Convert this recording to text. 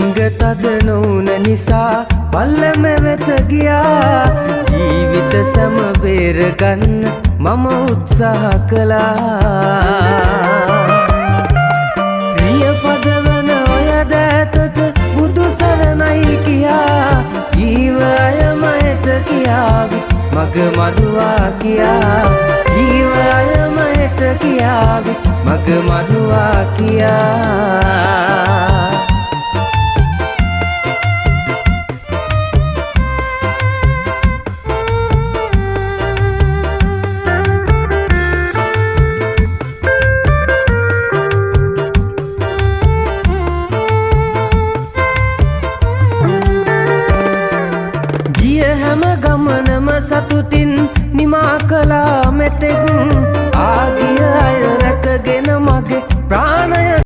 හිඟතද නොවුන නිසා පල්ලම වෙත ගියා. ජීවිත සැම බේරගන්න මම උත්සාහ කළා. ප්‍රිය පදවන ඔය දෑතට බුදු සරණයි කියා. ජීව අයම එත කියාවි මග මරුවා කියා. ජීව අයම එත කියාවි මග මරුවා කියා. ගමනම සතුටින් නිමා කළා මෙතෙක්.